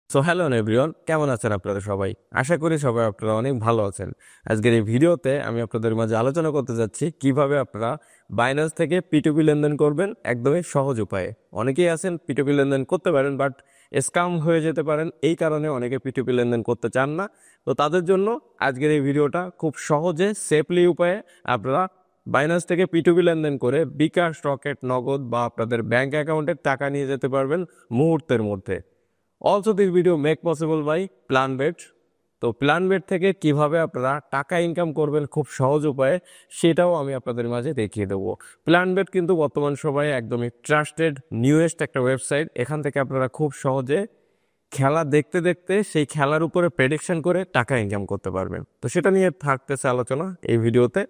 Hello everyone, কেমন আছেন আপনারা সবাই? আশা করি সবাই আপনারা অনেক ভালো আছেন। আজকের এই ভিডিওতে আমি আপনাদের মাঝে আলোচনা করতে যাচ্ছি কিভাবে আপনারা বাইন্যান্স থেকে পিটুপি লেনদেন করবেন একদমই সহজ উপায়ে। অনেকেই আছেন পিটুপি লেনদেন করতে পারেন, বাট স্ক্যাম হয়ে যেতে পারেন, এই কারণে অনেকে পিটুপি লেনদেন করতে চান না। তো তাদের জন্য আজকের এই ভিডিওটা খুব সহজে সেফলি উপায়ে আপনারা বাইন্যান্স থেকে পিটুপি লেনদেন করে বিকাশ, রকেট, নগদ বা আপনাদের ব্যাংক অ্যাকাউন্টে টাকা নিয়ে যেতে পারবেন মুহূর্তের মধ্যে। Also this video make possible by Planbet. তো প্ল্যানবেট থেকে কিভাবে আপনারা টাকা ইনকাম করবেন খুব সহজ উপায়ে, সেটাও আমি আপনাদের মাঝে দেখিয়ে দেবো। প্ল্যানবেট কিন্তু বর্তমান সময়ে একদমই ট্রাস্টেড নিউয়েস্ট একটা ওয়েবসাইট। এখান থেকে আপনারা খুব সহজে খেলা দেখতে দেখতে সেই খেলার উপরে প্রেডিকশন করে টাকা ইনকাম করতে পারবেন। তো সেটা নিয়ে থাকতেছে আলোচনা এই ভিডিওতে।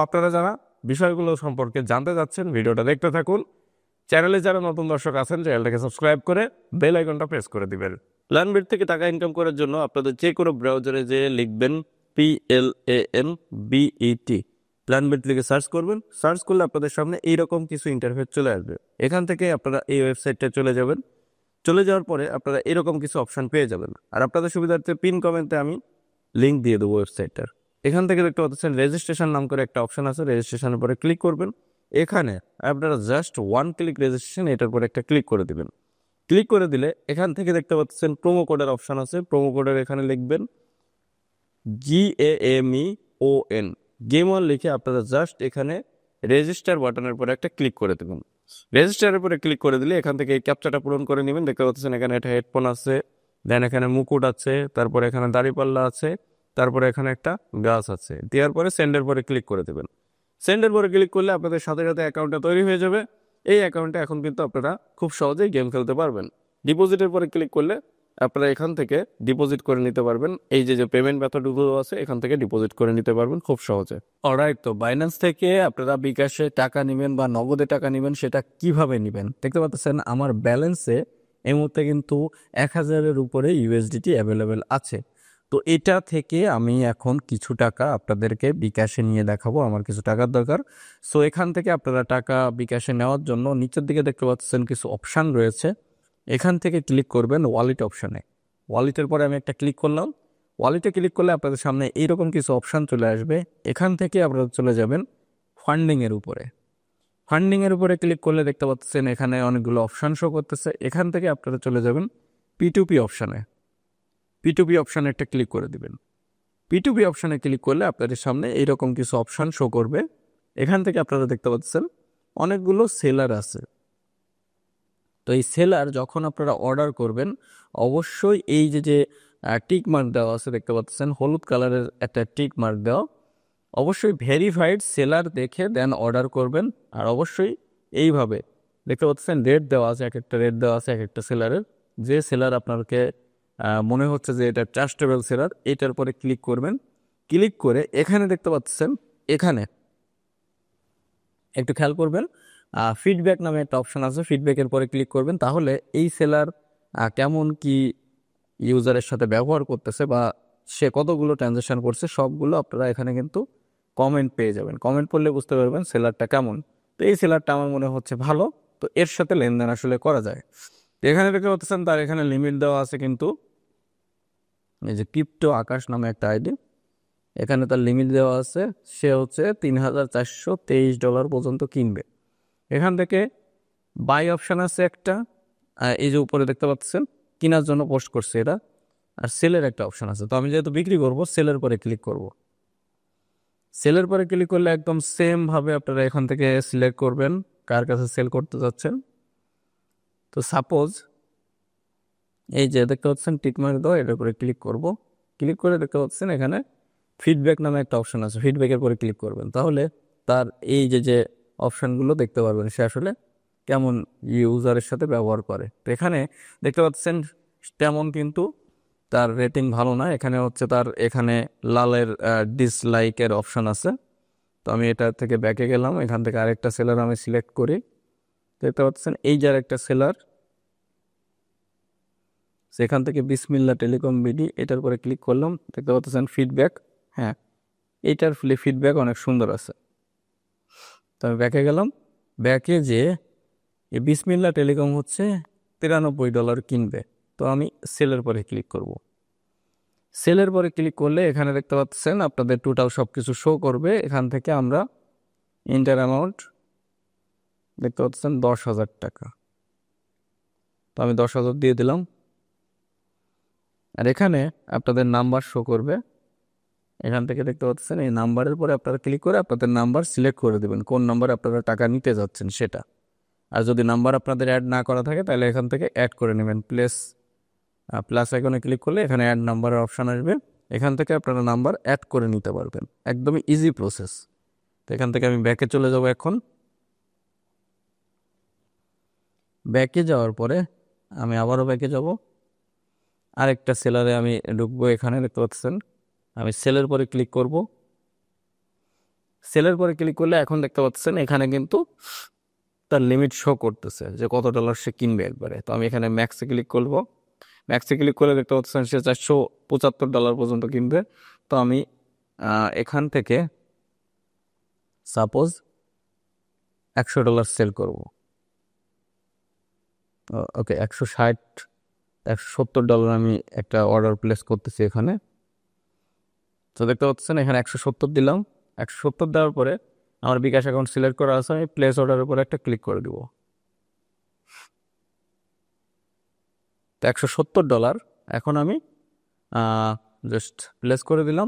আপনারা যারা বিষয়গুলো সম্পর্কে জানতে চাচ্ছেন ভিডিওটা দেখতে থাকুন। চ্যানেলে যারা নতুন দর্শক আছেন চ্যানেলটাকে সাবস্ক্রাইব করে বেল আইকনটা প্রেস করে দিবেন। প্ল্যানবেট থেকে টাকা ইনকাম করার জন্য আপনাদের যে কোনো ব্রাউজারে যে লিখবেন PLANBET, প্ল্যানবেট লিখে সার্চ করবেন। সার্চ করলে আপনাদের সামনে এইরকম কিছু ইন্টারফেস চলে আসবে। এখান থেকে আপনারা এই ওয়েবসাইটটা চলে যাবেন। চলে যাওয়ার পরে আপনারা এরকম কিছু অপশন পেয়ে যাবেন। আর আপনাদের সুবিধার্থে পিন কমেন্টে আমি লিঙ্ক দিয়ে দেবো ওয়েবসাইটটার। এখান থেকে দেখতে পাচ্ছেন রেজিস্ট্রেশন নাম করে একটা অপশন আছে, রেজিস্ট্রেশনের পরে ক্লিক করবেন। এখানে আপনারা জাস্ট ওয়ান ক্লিক রেজিস্ট্রেশন, এটার পরে একটা ক্লিক করে দিবেন। ক্লিক করে দিলে এখান থেকে দেখতে পাচ্ছেন প্রোমো কোডের অপশন আছে। প্রোমো কোডের এখানে লিখবেন GAMEON, গেম অন লিখে আপনারা জাস্ট এখানে রেজিস্টার বাটনের পরে একটা ক্লিক করে দেবেন। রেজিস্টারের পরে ক্লিক করে দিলে এখান থেকে এই ক্যাপচাটা পূরণ করে নেবেন। দেখতে পাচ্ছেন এখানে একটা হেডফোন আছে, দেন এখানে মুকুট আছে, তারপরে এখানে দাড়িপাল্লা আছে, তারপরে এখানে একটা গাছ আছে। দেওয়ার পরে সেন্ডের পরে ক্লিক করে দেবেন। সেন্ডের পরে ক্লিক করলে আপনাদের সাথে সাথে অ্যাকাউন্টটা তৈরি হয়ে যাবে। এই অ্যাকাউন্টে এখন কিন্তু আপনারা খুব সহজেই গেম খেলতে পারবেন। ডিপোজিটের পরে ক্লিক করলে আপনারা এখান থেকে ডিপোজিট করে নিতে পারবেন। এই যে পেমেন্ট মেথডগুলো আছে এখান থেকে ডিপোজিট করে নিতে পারবেন খুব সহজে। অলরাইট, তো বাইন্যান্স থেকে আপনারা বিকাশে টাকা নেবেন বা নগদে টাকা নেবেন, সেটা কিভাবে নেবেন দেখতে পাচ্ছেন আমার ব্যালেন্সে এই মুহূর্তে কিন্তু 1000-এর উপরে USDT অ্যাভেলেবেল আছে। তো এটা থেকে আমি এখন কিছু টাকা আপনাদেরকে বিকাশে নিয়ে দেখাবো, আমার কিছু টাকার দরকার। এখান থেকে আপনারা টাকা বিকাশে নেওয়ার জন্য নিচের দিকে দেখতে পাচ্ছেন কিছু অপশান রয়েছে। এখান থেকে ক্লিক করবেন ওয়ালেট অপশানে। ওয়ালেটের পরে আমি একটা ক্লিক করলাম। ওয়ালেটে ক্লিক করলে আপনাদের সামনে এইরকম কিছু অপশান চলে আসবে। এখান থেকে আপনারা চলে যাবেন ফান্ডিংয়ের উপরে। ফান্ডিংয়ের উপরে ক্লিক করলে দেখতে পাচ্ছেন এখানে অনেকগুলো অপশান শো করতেছে। এখান থেকে আপনারা চলে যাবেন P2P অপশানে। P2P অপশানে একটা ক্লিক করে দিবেন। P2P অপশানে ক্লিক করলে আপনাদের সামনে এইরকম কিছু অপশান শো করবে। এখান থেকে আপনারা দেখতে পাচ্ছেন অনেকগুলো সেলার আছে। তো এই সেলার যখন আপনারা অর্ডার করবেন অবশ্যই এই যে টিক মার্ক দেওয়া আছে দেখতে পাচ্ছেন, হলুদ কালারের একটা টিক মার্ক দেওয়া, অবশ্যই ভেরিফাইড সেলার দেখে দেন অর্ডার করবেন। আর অবশ্যই এইভাবে দেখতে পাচ্ছেন রেট দেওয়া আছে, এক একটা রেট দেওয়া আছে এক একটা সেলারের। যে সেলার আপনাকে মনে হচ্ছে যে এটা ট্রাস্টেবল সেলার, এটার পরে ক্লিক করবেন। ক্লিক করে এখানে দেখতে পাচ্ছেন, এখানে একটু খেয়াল করবেন ফিডব্যাক নামে একটা অপশন আছে। ফিডব্যাকের পরে ক্লিক করবেন, তাহলে এই সেলার কেমন কি ইউজারের সাথে ব্যবহার করতেছে বা সে কতগুলো ট্রানজাকশন করছে সবগুলো আপনারা এখানে কিন্তু কমেন্ট পেয়ে যাবেন। কমেন্ট পড়লে বুঝতে পারবেন সেলারটা কেমন। তো এই সেলারটা আমার মনে হচ্ছে ভালো, তো এর সাথে লেনদেন আসলে করা যায়। তো এখানে দেখতে পাচ্ছেন তার এখানে লিমিট দেওয়া আছে, কিন্তু এই যে ক্রিপ্টো আকাশ নামে একটা আইডি, এখানে তার লিমিট দেওয়া আছে। সে হচ্ছে $3423 পর্যন্ত কিনবে। এখান থেকে বাই অপশান আছে একটা, এই যে উপরে দেখতে পাচ্ছেন কেনার জন্য পোস্ট করছে এটা। আর সেলের একটা অপশান আছে, তো আমি যেহেতু বিক্রি করব সেলের পরে ক্লিক করব। সেলের পরে ক্লিক করলে একদম সেম ভাবে আপনারা এখান থেকে সিলেক্ট করবেন কার কাছে সেল করতে যাচ্ছেন। তো সাপোজ এই যে দেখতে পাচ্ছেন টিক মার্ক দাও, এটার উপরে ক্লিক করব। ক্লিক করে দেখতে পাচ্ছেন এখানে ফিডব্যাক নামে একটা অপশান আছে, ফিডব্যাকের পরে ক্লিক করবেন। তাহলে তার এই যে অপশানগুলো দেখতে পারবেন সে আসলে কেমন ইউজারের সাথে ব্যবহার করে। তো এখানে দেখতে পাচ্ছেন তেমন কিন্তু তার রেটিং ভালো না। এখানে হচ্ছে তার এখানে লালের ডিসলাইকের অপশান আছে। তো আমি এটা থেকে ব্যাকে গেলাম, এখান থেকে আরেকটা সেলার আমি সিলেক্ট করি। দেখতে পাচ্ছেন এই যে আরেকটা সেলার, সেখান থেকে বিসমিল্লা টেলিকম বিডি, এটার পরে ক্লিক করলাম। দেখতে পাচ্ছেন ফিডব্যাক, হ্যাঁ এইটার ফিডব্যাক অনেক সুন্দর আছে। তো আমি ব্যাকে গেলাম। ব্যাকে যে এই বিসমিল্লা টেলিকম হচ্ছে $93 কিনবে। তো তো আমি সেলের পরে ক্লিক করব। সেলের পরে ক্লিক করলে এখানে দেখতে পাচ্ছেন আপনাদের টোটাল সব কিছু শো করবে। এখান থেকে আমরা ইন্টার অ্যামাউন্ট দেখতে পাচ্ছেন 10,000 টাকা। তো আমি 10,000 দিয়ে দিলাম। আর এখানে আপনাদের নাম্বার শো করবে। এখান থেকে দেখতে পাচ্ছেন এই নাম্বারের পরে আপনারা ক্লিক করে আপনাদের নাম্বার সিলেক্ট করে দেবেন, কোন নাম্বারে আপনারা টাকা নিতে যাচ্ছেন সেটা। আর যদি নাম্বার আপনাদের অ্যাড না করা থাকে তাহলে এখান থেকে অ্যাড করে নেবেন। প্লাস আইকনে ক্লিক করলে এখানে অ্যাড নাম্বারের অপশান আসবে, এখান থেকে আপনারা নাম্বার অ্যাড করে নিতে পারবেন। একদমই ইজি প্রসেস। তো এখান থেকে আমি ব্যাকে চলে যাব। এখন ব্যাকে যাওয়ার পরে আমি আবারও ব্যাকে যাব, আরেকটা সেলারে আমি ঢুকবো। এখানে দেখতে পাচ্ছেন আমি সেলের পরে ক্লিক করব। সেলের পরে ক্লিক করলে এখন দেখতে পাচ্ছেন এখানে কিন্তু তার লিমিট শো করতেছে যে কত ডলার সে কিনবে একবারে। তো আমি এখানে ম্যাক্সে ক্লিক করব। ম্যাক্সে ক্লিক করলে দেখতে পাচ্ছেন সে $475 পর্যন্ত কিনবে। তো আমি এখান থেকে সাপোজ $100 সেল করব। ওকে, $170 আমি একটা অর্ডার প্লেস করতেছি এখানে। তো দেখতে পাচ্ছেন এখানে 170 দিলাম। 170 দেওয়ার পরে আমার বিকাশ অ্যাকাউন্ট সিলেক্ট করা আছে, আমি প্লেস অর্ডারের উপরে একটা ক্লিক করে দিব। তো $170 এখন আমি জাস্ট প্লেস করে দিলাম।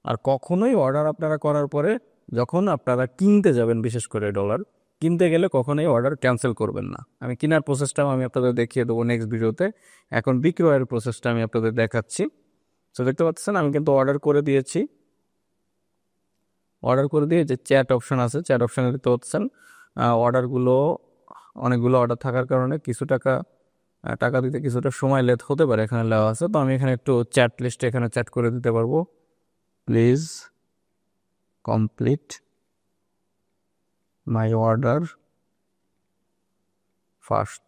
আর কখনোই অর্ডার আপনারা করার পরে যখন আপনারা কিনতে যাবেন, বিশেষ করে ডলার কিনতে গেলে কখনোই অর্ডার ক্যান্সেল করবেন না। আমি কেনার প্রসেসটাও আমি আপনাদের দেখিয়ে দেবো নেক্সট ভিডিওতে। এখন বিক্রয়ের প্রসেসটা আমি আপনাদের দেখাচ্ছি। তো দেখতে পাচ্ছেন আমি কিন্তু অর্ডার করে দিয়েছি। অর্ডার করে দিয়ে যে চ্যাট অপশন আছে, চ্যাট অপশানে দেখতে পাচ্ছেন অর্ডারগুলো, অনেকগুলো অর্ডার থাকার কারণে কিছু টাকা দিতে কিছুটা সময় লেট হতে পারে এখানে লেওয়া আছে। তো আমি এখানে একটু চ্যাট লিস্টে এখানে চ্যাট করে দিতে পারবো, please complete my order first.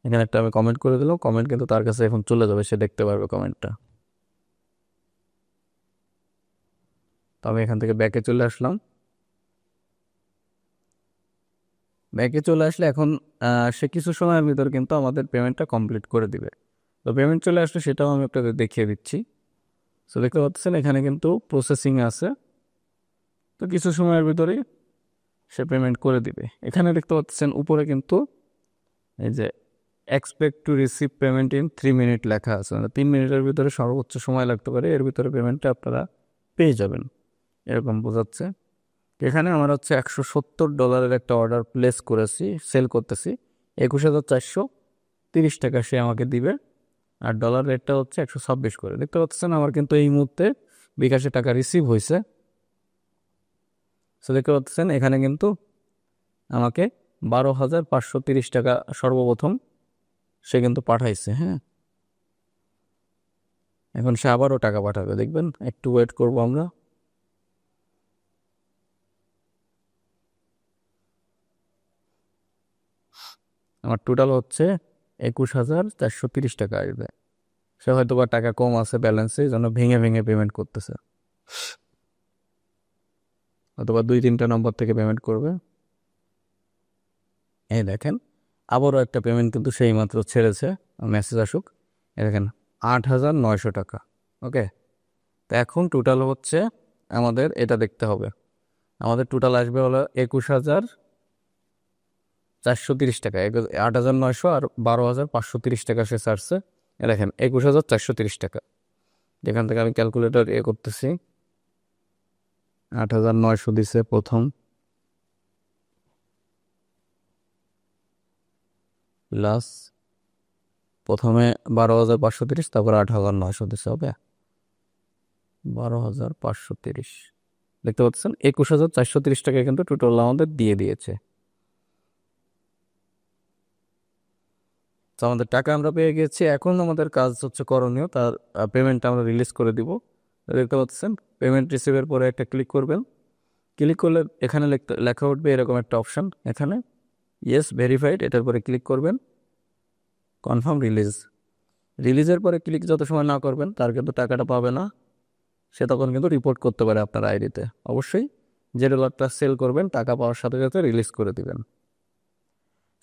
এখানে একটা আমি কমেন্ট করে দিলাম। কমেন্ট কিন্তু তার কাছে এখন চলে যাবে, সে দেখতে পারবে কমেন্টটা। তো আমি এখান থেকে ব্যাকে চলে আসলাম। ব্যাকে চলে আসলে এখন সে কিছু সময়ের ভিতর কিন্তু আমাদের পেমেন্টটা কমপ্লিট করে দিবে। তো পেমেন্ট চলে আসলে সেটাও আমি আপনাদের দেখিয়ে দিচ্ছি। তো দেখতে পাচ্ছেন এখানে কিন্তু প্রসেসিং আছে। তো কিছু সময়ের ভিতরেই সে পেমেন্ট করে দিবে। এখানে দেখতে পাচ্ছেন উপরে কিন্তু এই যে expect to receive payment in 3 minute লেখা আছে, মানে 3 মিনিটের ভিতরে সর্বোচ্চ সময় লাগতে পারে, এর ভিতরে পেমেন্টটা আপনারা পেয়ে যাবেন এরকম বোঝাচ্ছে। এখানে আমার হচ্ছে $170 একটা অর্ডার প্লেস করেছি, সেল করতেছি। 21,430 টাকা সে আমাকে দিবে। আর ডলার রেটটা হচ্ছে 126 করে। দেখতে পাচ্ছেন আমার কিন্তু এই মুহূর্তে বিকাশে টাকা রিসিভ হয়েছে। সো দেখতে পাচ্ছেন এখানে কিন্তু আমাকে 12,530 টাকা সর্বপ্রথম সে কিন্তু পাঠাইছে। হ্যাঁ, এখন সে আবারও টাকা পাঠাবে, দেখবেন। একটু ওয়েট করব আমরা। আমার টোটাল হচ্ছে 21,430 টাকা আসবে। সে হয়তো বা টাকা কম আছে ব্যালেন্সে, এই জন্য ভেঙে ভেঙে পেমেন্ট করতেছে, অথবা 2-3টা নম্বর থেকে পেমেন্ট করবে। এই দেখেন আবারও একটা পেমেন্ট কিন্তু সেই মাত্র ছেড়েছে, মেসেজ আসুক। এই দেখেন 8,900 টাকা। ওকে, তো এখন টোটাল হচ্ছে আমাদের এটা দেখতে হবে। আমাদের টোটাল আসবে হলো 21,430 টাকা। 8,900 আর 12,530 টাকা সে ছাড়ছে। দেখেন 21,430 টাকা। যেখান থেকে আমি ক্যালকুলেটর করতেছি, 8,900 দিছে প্রথম, প্লাস প্রথমে 12,530, তারপর 8,900 দিছে, হবে 12,530। দেখতে পাচ্ছেন 21,430 টাকা কিন্তু টোটাল আমাদের দিয়ে দিয়েছে। তো আমাদের টাকা আমরা পেয়ে গেছি। এখন আমাদের কাজ হচ্ছে করণীয়, তার পেমেন্টটা আমরা রিলিজ করে দিব। দেখতে পাচ্ছেন পেমেন্ট রিসিভের পরে একটা ক্লিক করবেন। ক্লিক করলে এখানে লেখা উঠবে এরকম একটা অপশান, এখানে ইয়েস ভেরিফাইড, এটার পরে ক্লিক করবেন, কনফার্ম রিলিজ। রিলিজের পরে ক্লিক যত সময় না করবেন তার কিন্তু টাকাটা পাবে না, সে তখন কিন্তু রিপোর্ট করতে পারে আপনার আইডিতে। অবশ্যই যে ডলারটা সেল করবেন টাকা পাওয়ার সাথে সাথে রিলিজ করে দিবেন।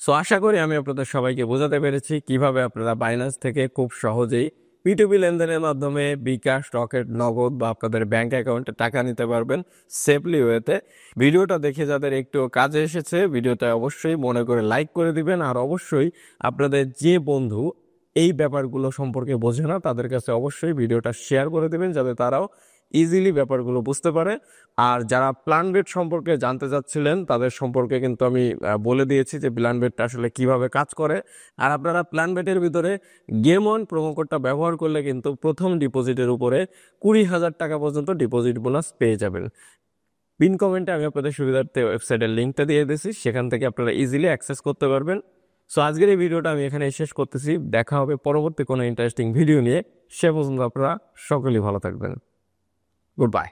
সো আশা করি আমি আপনাদের সবাইকে বোঝাতে পেরেছি কিভাবে আপনারা বাইন্যান্স থেকে খুব সহজেই পিটুপি লেনদেনের মাধ্যমে বিকাশ, রকেট, নগদ বা আপনাদের ব্যাংক অ্যাকাউন্টে টাকা নিতে পারবেন সেফলি ওয়েতে। ভিডিওটা দেখে যাদের একটু কাজে এসেছে ভিডিওটা অবশ্যই মনে করে লাইক করে দিবেন, আর অবশ্যই আপনাদের যে বন্ধু এই ব্যাপারগুলো সম্পর্কে বোঝে না তাদের কাছে অবশ্যই ভিডিওটা শেয়ার করে দিবেন যাতে তারাও ইজিলি ব্যাপারগুলো বুঝতে পারে। আর যারা প্ল্যান বেট সম্পর্কে জানতে চাচ্ছিলেন তাদের সম্পর্কে কিন্তু আমি বলে দিয়েছি যে প্ল্যান বেটটা আসলে কিভাবে কাজ করে। আর আপনারা প্ল্যান বেটের ভিতরে গেম অন প্রোমো কোডটা ব্যবহার করলে কিন্তু প্রথম ডিপোজিটের উপরে 20,000 টাকা পর্যন্ত ডিপোজিট বোনাস পেয়ে যাবেন। পিন কমেন্টে আমি আপনাদের সুবিধার্থে ওয়েবসাইটের লিঙ্কটা দিয়ে দিয়েছি, সেখান থেকে আপনারা ইজিলি অ্যাক্সেস করতে পারবেন। সো আজকের এই ভিডিওটা আমি এখানে শেষ করতেছি, দেখা হবে পরবর্তী কোনো ইন্টারেস্টিং ভিডিও নিয়ে। সে পর্যন্ত আপনারা সকলেই ভালো থাকবেন। Good bye.